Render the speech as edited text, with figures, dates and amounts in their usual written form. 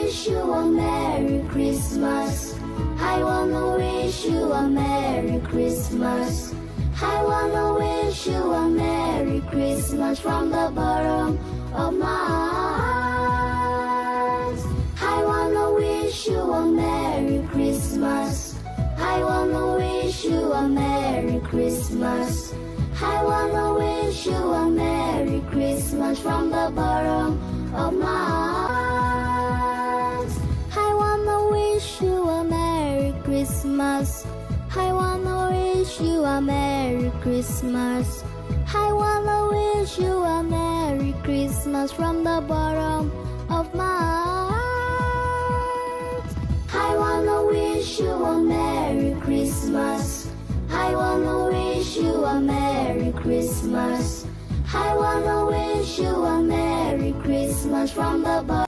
wish you a Merry Christmas. I wanna wish you a Merry Christmas. I wanna wish you a Merry Christmas from the bottom of my heart. I wanna wish you a Merry Christmas. I wanna wish you a Merry Christmas. I wanna wish you a Merry Christmas from the bottom of my heart. I wanna wish you a Merry Christmas. I wanna wish you a Merry Christmas. I wanna wish you a Merry Christmas from the bottom of my heart. I wanna wish you a Merry Christmas. I wanna wish you a Merry Christmas. I wanna wish you a Merry Christmas from the bottom